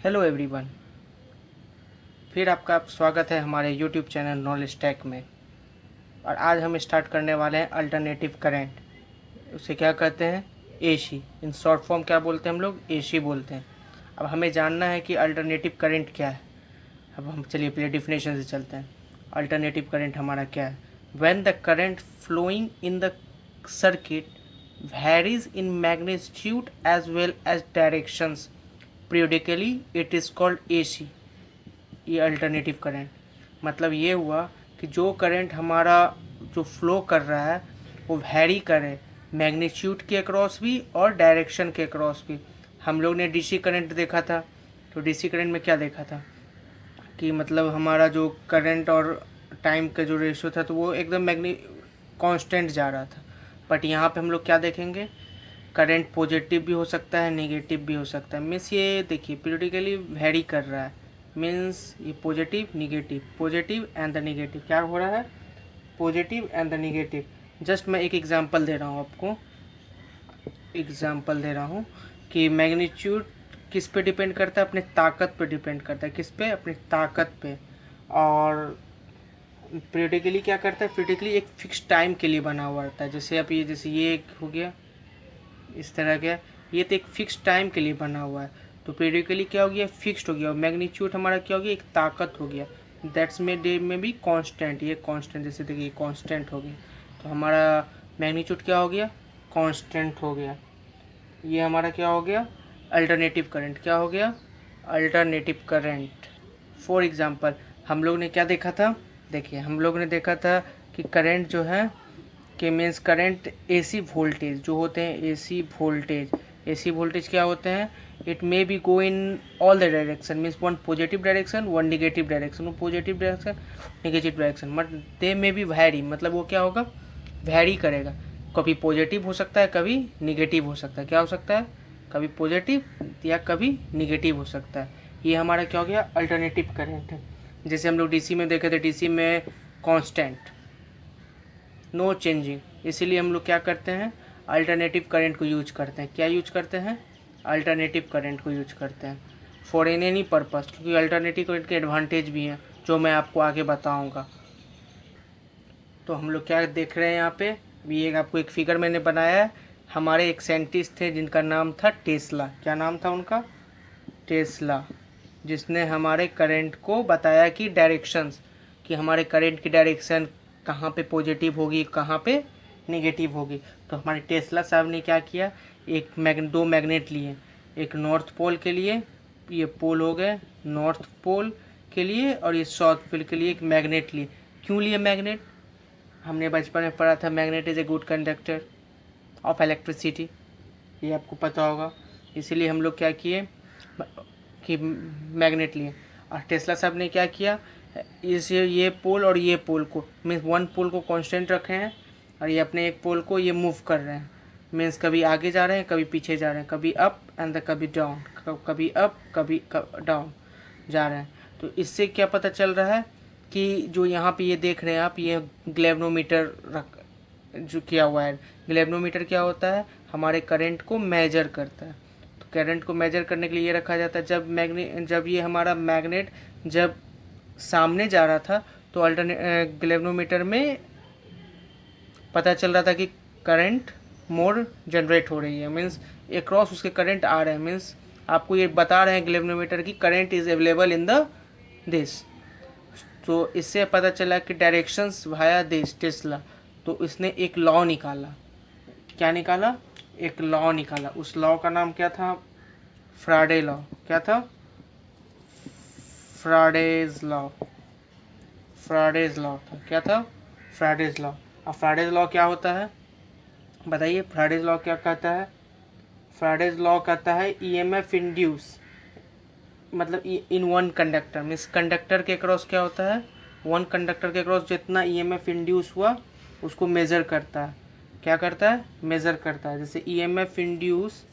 Hello everyone, फिर आपका स्वागत है हमारे यूट्यूब चैनल नॉलेज टेक में। और आज हम स्टार्ट करने वाले हैं अल्टरनेटिव करंट। उसे क्या कहते हैं? एसी। इन शॉर्ट फॉर्म क्या बोलते हैं हम लोग? एसी बोलते हैं। अब हमें जानना है कि अल्टरनेटिव करंट क्या है। अब हम चलिए पहले डिफिनेशन से चलते हैं। अल्टरनेटिव करंट हमारा क्या है? When the current flowing in the circuit varies in magnitude as well as directions periodically, it is called AC। ये अल्टरनेटिव करंट मतलब ये हुआ कि जो करंट हमारा जो फ्लो कर रहा है वो वैरी करे मैग्नीट्यूड के अक्रॉस भी और डायरेक्शन के अक्रॉस भी। हम लोग ने डीसी करंट देखा था, तो डीसी करंट में क्या देखा था कि मतलब हमारा जो करंट और टाइम का जो रेशियो था तो वो एकदम कांस्टेंट जा रहा था। बट यहाँ पे हम लोग क्या देखेंगे? करंट पॉजिटिव भी हो सकता है, नेगेटिव भी हो सकता है। मीन्स ये देखिए पीरियडिकली वेरी कर रहा है। मीन्स ये positive positive and the negative क्या हो रहा है? Positive and the negative. Just मैं एक एग्जांपल दे रहा हूँ आपको, एग्जांपल दे रहा हूँ कि मैग्नीट्यूड किस पे डिपेंड करता है? अपने ताकत पे डिपेंड करता है। किस पे? अपनी ताकत पे। और पीरियडिकली क्या करता है? पीरियडिकली एक फिक्स टाइम के लिए बना हुआ रहता है। जैसे अब ये जैसे ये एक हो गया इस तरह का, ये तो एक फिक्स टाइम के लिए बना हुआ है। तो पीरियडिकली क्या हो गया? फिक्स्ड हो गया। और मैग्नीट्यूड हमारा क्या हो गया? एक ताकत हो गया। दैट्स में भी कांस्टेंट। ये कांस्टेंट जैसे देखिए कांस्टेंट हो गया, तो हमारा मैग्नीट्यूड क्या हो गया? कांस्टेंट हो गया। ये हमारा क्या हो गया? Alternative current. क्या हो गया? Alternative current. फॉर एग्जांपल हम लोग ने क्या देखा था? देखिए हम लोग ने देखा था कि करंट जो है कि मीन्स करंट एसी वोल्टेज जो होते हैं, एसी वोल्टेज क्या होते हैं? It may be go in all the direction. Means one positive direction, one negative direction. वो positive direction, negative direction, but they may be vary. मतलब वो क्या होगा? वैरी करेगा। कभी पॉजिटिव हो सकता है, कभी निगेटिव हो सकता है। क्या हो सकता है? कभी पॉजिटिव या कभी निगेटिव हो सकता है। ये हमारा क्या हो गया? अल्टरनेटिव करंट है। जैसे हम लोग डीसी में देखे थे, डीसी में कांस्टेंट, नो चेंजिंग। इसीलिए हम लोग क्या करते हैं? अल्टरनेटिव करंट को यूज करते हैं। क्या यूज करते हैं? अल्टरनेटिव करंट को यूज करते हैं फॉर एनी पर्पस। क्योंकि अल्टरनेटिव करंट के एडवांटेज भी हैं जो मैं आपको आगे बताऊंगा। तो हम लोग क्या देख रहे हैं यहाँ पे? अभी एक आपको एक फिगर मैंने बनाया है। हमारे एक साइंटिस्ट थे जिनका नाम था टेस्ला। क्या नाम था उनका? टेस्ला। जिसने हमारे करंट को बताया कि डायरेक्शंस, कि हमारे करंट की डायरेक्शन कहाँ पे पॉजिटिव होगी, कहाँ पे नेगेटिव होगी। तो हमारे टेस्ला साहब ने क्या किया? दो मैग्नेट लिए। एक नॉर्थ पोल के लिए, ये पोल हो गए नॉर्थ पोल के लिए, और ये साउथ पोल के लिए एक मैग्नेट लिए। क्यों लिए मैग्नेट? हमने बचपन में पढ़ा था magnet is a good conductor of electricity, ये आपको पता होगा। इसीलिए हम लोग क्या किए कि मैग्नेट लिए। और टेस्ला साहब ने क्या किया? इस ये पोल और ये पोल को, मीन्स वन पोल को कांस्टेंट रखे हैं और ये अपने एक पोल को ये मूव कर रहे हैं। मीन्स कभी आगे जा रहे हैं, कभी पीछे जा रहे हैं, कभी अप एंड कभी डाउन, कभी अप कभी डाउन जा रहे हैं। तो इससे क्या पता चल रहा है कि जो यहाँ पे ये देख रहे हैं आप, ये ग्लेवनोमीटर रख जो किया हुआ है। ग्लेवनोमीटर क्या होता है? हमारे करंट को मेजर करता है। तो करंट को मेजर करने के लिए ये रखा जाता है। जब ये हमारा मैग्नेट जब सामने जा रहा था तो ग्लेवनोमीटर में पता चल रहा था कि करंट मोर जनरेट हो रही है। मीन्स अक्रॉस उसके करंट आ रहे हैं। मीन्स आपको ये बता रहे हैं ग्लेवनोमीटर की current is available in the this. तो इससे पता चला कि डायरेक्शंस वाया दिस टेस्ला। तो इसने एक लॉ निकाला। क्या निकाला? एक लॉ निकाला। उस लॉ का नाम क्या था? फ्राडे लॉ। क्या था? फ्राडेज लॉ। फ्राडेज लॉ था। क्या था? फ्राडेज लॉ। अब फ्राडेज लॉ क्या होता है बताइए? फ्राडेज लॉ क्या कहता है? फ्राडेज लॉ कहता है ईएमएफ इंड्यूस, मतलब in one conductor. Means conductor के क्रॉस क्या होता है? वन कंडक्टर के क्रॉस जितना ईएमएफ इंड्यूस हुआ उसको मेज़र करता है। क्या करता है? मेज़र करता है। जैसे EMF induce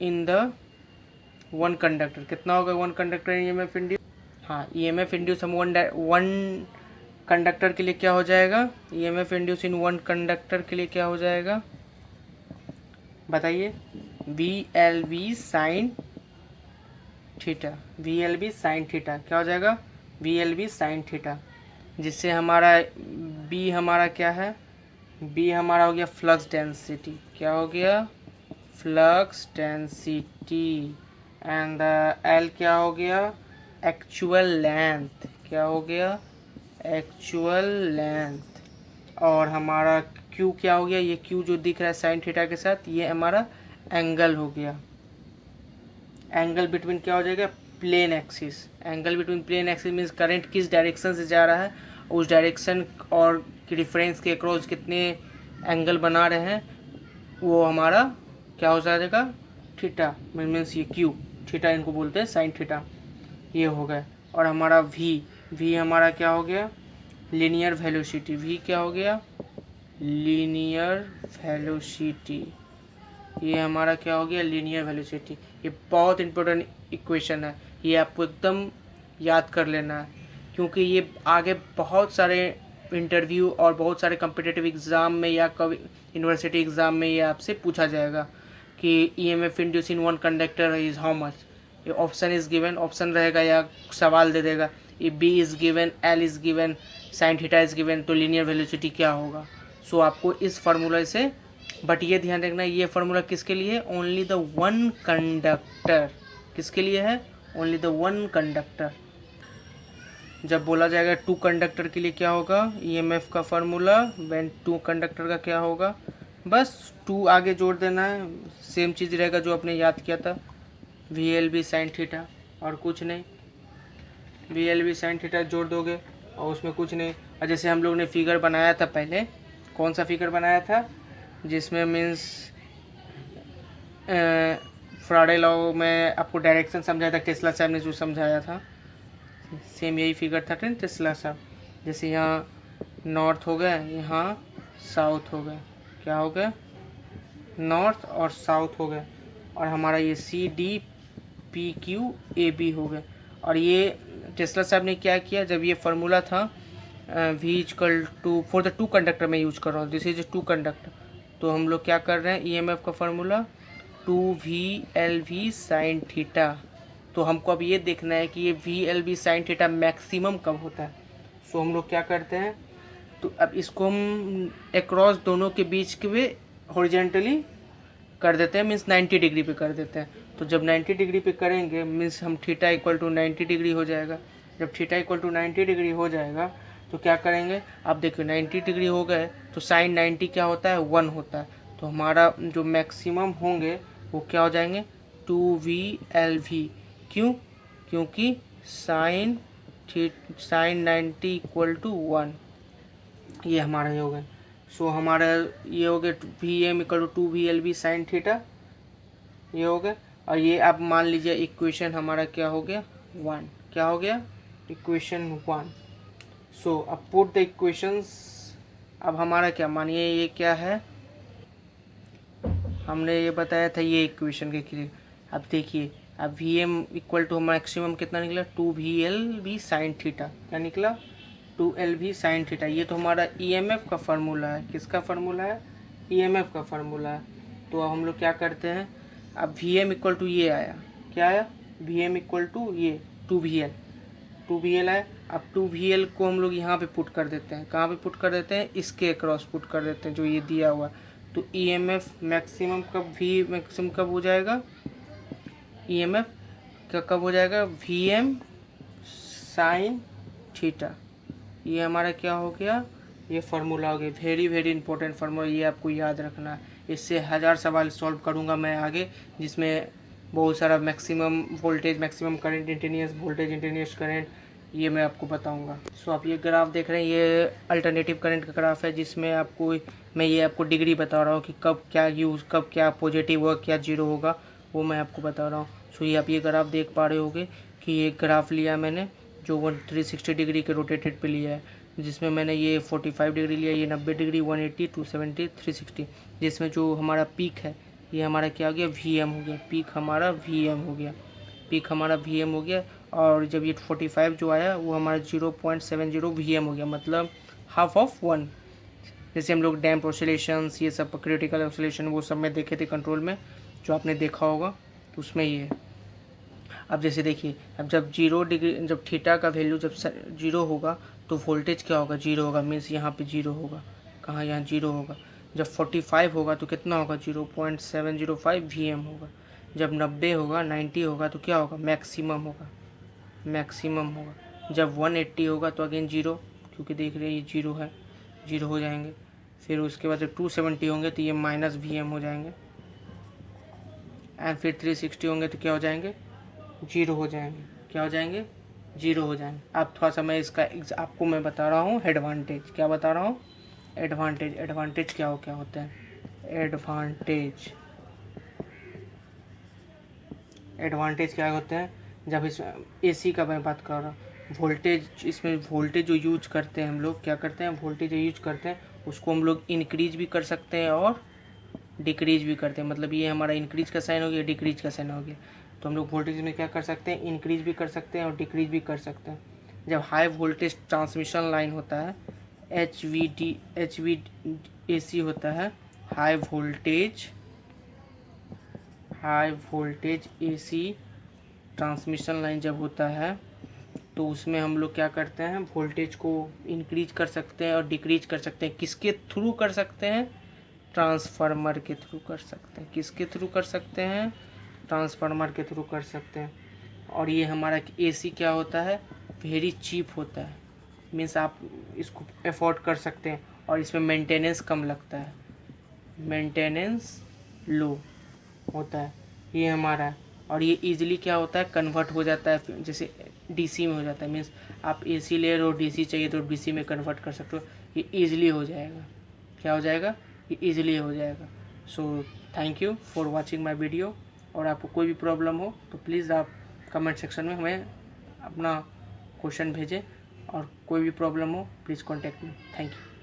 in the one conductor. कितना होगा वन कंडक्टर ईएमएफ इंड्यूस? हाँ, ईएमएफ इंड्यूस हम वन कंडक्टर के लिए क्या हो जाएगा? EMF induce in one conductor के लिए क्या हो जाएगा? बताइए। VLV sine theta, VLV sine theta क्या हो जाएगा, VLV साइन थीटा। जिससे हमारा B हमारा क्या है, B हमारा हो गया फ्लक्स डेंसिटी, क्या हो गया, फ्लक्स डेंसिटी। एंड L क्या हो गया, एक्चुअल लेंथ, क्या हो गया, एक्चुअल लेंथ। और हमारा Q क्या हो गया, ये Q जो दिख रहा है साइन थीटा के साथ, ये हमारा एंगल हो गया। एंगल बिटवीन क्या हो जाएगा, plane axis. Angle between plane axis means current किस डायरेक्शन से जा रहा है, उस डायरेक्शन और रिफरेंस के अक्रॉस कितने एंगल बना रहे हैं, वो हमारा क्या हो जाएगा, थीटा। मीन्स ये क्यू, थीटा इनको बोलते हैं साइन थीटा, ये हो गया। और हमारा वी हमारा क्या हो गया, लीनियर वेलोसिटी। वी क्या हो गया, लीनियर वेलोसिटी। ये हमारा क्या हो गया, लीनियर वेलोसिटी। ये बहुत इंपॉर्टेंट इक्वेशन है, ये आपको एकदम याद कर लेना है, क्योंकि ये आगे बहुत सारे इंटरव्यू और बहुत सारे कम्पिटिटिव एग्ज़ाम में या कभी यूनिवर्सिटी एग्ज़ाम में ये आपसे पूछा जाएगा कि EMF induce in one conductor is how much. ये ऑप्शन इज़ गिवन, ऑप्शन रहेगा या सवाल दे देगा, ये B is given, L is given, sine theta is given, तो लीनियर वेलोसिटी क्या होगा। सो आपको इस फार्मूला से, बट ये ध्यान रखना ये फार्मूला किसके लिए है, ओनली द वन कंडक्टर। किसके लिए है, ओनली द वन कंडक्टर। जब बोला जाएगा टू कंडक्टर के लिए क्या होगा, EMF का फार्मूला व्हेन टू कंडक्टर का क्या होगा, बस टू आगे जोड़ देना है, सेम चीज़ रहेगा जो आपने याद किया था, VLB साइन थीटा, और कुछ नहीं। VLB साइन थीटा जोड़ दोगे और उसमें कुछ नहीं। और जैसे हम लोग ने फिगर बनाया था पहले, कौन सा फिगर बनाया था, जिसमें मीन्स फ्राडे लॉ में आपको डायरेक्शन समझाया था, टेस्ला साहब ने जो समझाया था, सेम यही फिगर था टेस्ला साहब। जैसे यहाँ नॉर्थ हो गया, यहाँ साउथ हो गया, क्या हो गया, नॉर्थ और साउथ हो गया। और हमारा ये CDPQAB हो गया। और ये टेस्ला साहब ने क्या किया, जब ये फार्मूला था V equal to for the two conductor में यूज कर रहा हूँ, दिस इज टू कंडक्टर, तो हम लोग क्या कर रहे हैं, EMF का फार्मूला 2VLV साइन थीटा। तो हमको अब ये देखना है कि ये VLV साइन थीटा मैक्सिमम कब होता है। सो हम लोग क्या करते हैं, तो अब इसको हम अक्रॉस दोनों के बीच के हॉरिजेंटली कर देते हैं, मीन्स 90 डिग्री पे कर देते हैं। तो जब 90 डिग्री पे करेंगे मीन्स हम थीटा इक्वल टू 90 डिग्री हो जाएगा। जब थीटा इक्वल टू 90 डिग्री हो जाएगा तो क्या करेंगे, आप देखिए 90 डिग्री हो गए तो साइन 90 क्या होता है, 1 होता है। तो हमारा जो मैक्सिमम होंगे वो क्या हो जाएंगे, 2VLV। क्यों, क्योंकि साइन 90 इक्वल टू 1, ये हमारा ये हो गया। सो हमारा ये हो गया VM equal to 2VLV sine theta, ये हो गया। और ये आप मान लीजिए इक्वेशन हमारा क्या हो गया, 1, क्या हो गया, इक्वेशन 1। सो अब पुट द इक्वेशंस। अब हमारा क्या, मानिए ये क्या है, हमने ये बताया था ये इक्वेशन के लिए। अब देखिए, अब VM इक्वल टू मैक्सिमम कितना निकला, 2VLV साइन थीटा, क्या निकला, 2LV साइन थीटा। ये तो हमारा EMF का फार्मूला है, किसका फार्मूला है, EMF का फार्मूला है। तो अब हम लोग क्या करते हैं, अब VM इक्वल टू ये आया, क्या आया, VM इक्वल टू ये 2VL आया। अब 2VL को हम लोग यहाँ पे पुट कर देते हैं, कहाँ पे पुट कर देते हैं, इसके क्रॉस पुट कर देते हैं जो ये दिया हुआ। तो EMF मैक्सिमम कब, V मैक्सिमम कब हो जाएगा, EMF का कब हो जाएगा, VM साइन थीटा। ये हमारा क्या हो गया, ये फार्मूला हो गया, वेरी वेरी इंपॉर्टेंट फार्मूला, ये आपको याद रखना है। इससे 1000 सवाल सॉल्व करूँगा मैं आगे, जिसमें बहुत सारा maximum voltage, maximum current, instantaneous voltage, instantaneous current, ये मैं आपको बताऊंगा। सो आप ये ग्राफ देख रहे हैं, ये अल्टरनेटिव करंट का ग्राफ है, जिसमें आपको मैं ये आपको डिग्री बता रहा हूँ कि कब क्या यूज़, कब क्या पॉजिटिव होगा, क्या जीरो होगा, वो मैं आपको बता रहा हूँ। सो ये आप ये ग्राफ देख पा रहे होगे कि ये ग्राफ लिया मैंने जो 360 डिग्री के रोटेटेड पे लिया है, जिसमें मैंने ये 45 डिग्री लिया, ये 90 डिग्री, 180, 270, 360, जिसमें जो हमारा पीक है ये हमारा क्या हो गया, VM हो गया, पीक हमारा VM हो गया, पीक हमारा VM हो गया। और जब ये 45 जो आया वो हमारा 0.70 VM हो गया, मतलब हाफ ऑफ 1, जैसे हम लोग डैम्प ऑसिलेशंस, ये सब क्रिटिकल ऑसिलेशन वो सब में देखे थे कंट्रोल में, जो आपने देखा होगा, तो उसमें ये है। अब जैसे देखिए, अब जब 0 डिग्री, जब थीटा का वैल्यू जब 0 होगा तो वोल्टेज क्या होगा, 0 होगा, मीन्स यहाँ पे 0 होगा, कहाँ, यहाँ 0 होगा। जब 45 होगा तो कितना होगा, 0.705 वीएम होगा। जब 90 होगा, 90 होगा तो क्या होगा, मैक्सिमम होगा, मैक्सिमम होगा। जब 180 होगा तो अगेन 0, क्योंकि देख रहे हैं ये 0 है, 0 हो जाएंगे। फिर उसके बाद जब 270 होंगे तो ये माइनस वीएम हो जाएंगे, एंड फिर 360 होंगे तो क्या हो जाएंगे, 0 हो जाएंगे। क्या हो जाएंगे, 0 हो जाएंगे। अब थोड़ा सा मैं इसका आपको मैं बता रहा हूँ एडवांटेज, क्या बता रहा हूँ, एडवांटेज। एडवांटेज क्या होता है, एडवांटेज, एडवांटेज क्या होते हैं, जब इस एसी का मैं बात कर रहा हूँ, वोल्टेज, इसमें वोल्टेज जो यूज करते हैं हम लोग, क्या करते हैं, वोल्टेज जो यूज करते हैं उसको हम लोग इंक्रीज भी कर सकते हैं और डिक्रीज भी करते हैं। मतलब ये हमारा इंक्रीज का साइन हो गया, डिक्रीज का साइन हो गया, तो हम लोग वोल्टेज में क्या कर सकते हैं, इंक्रीज भी कर सकते हैं और डिक्रीज भी कर सकते हैं। जब हाई वोल्टेज ट्रांसमिशन लाइन होता है, HVAC होता है, high voltage AC transmission line जब होता है तो उसमें हम लोग क्या करते हैं, वोल्टेज को इंक्रीज कर सकते हैं और डिक्रीज कर सकते हैं। किसके थ्रू कर सकते हैं, ट्रांसफार्मर के थ्रू कर सकते हैं। किसके थ्रू कर सकते हैं, ट्रांसफार्मर के थ्रू कर सकते हैं। और ये हमारा AC क्या होता है, वेरी चीप होता है, मीन्स आप इसको अफोर्ड कर सकते हैं और इसमें मेंटेनेंस कम लगता है, मेंटेनेंस लो होता है ये हमारा। और ये इजीली क्या होता है, कन्वर्ट हो जाता है, जैसे DC में हो जाता है, मीन्स आप AC ले रहे हो, DC चाहिए तो DC में कन्वर्ट कर सकते हो, ये ईजिली हो जाएगा। क्या हो जाएगा, ये ईजिली हो जाएगा। So thank you for watching my video. और आपको कोई भी प्रॉब्लम हो तो प्लीज़ आप कमेंट सेक्शन में हमें अपना क्वेश्चन भेजें, और कोई भी प्रॉब्लम हो please contact me. Thank you.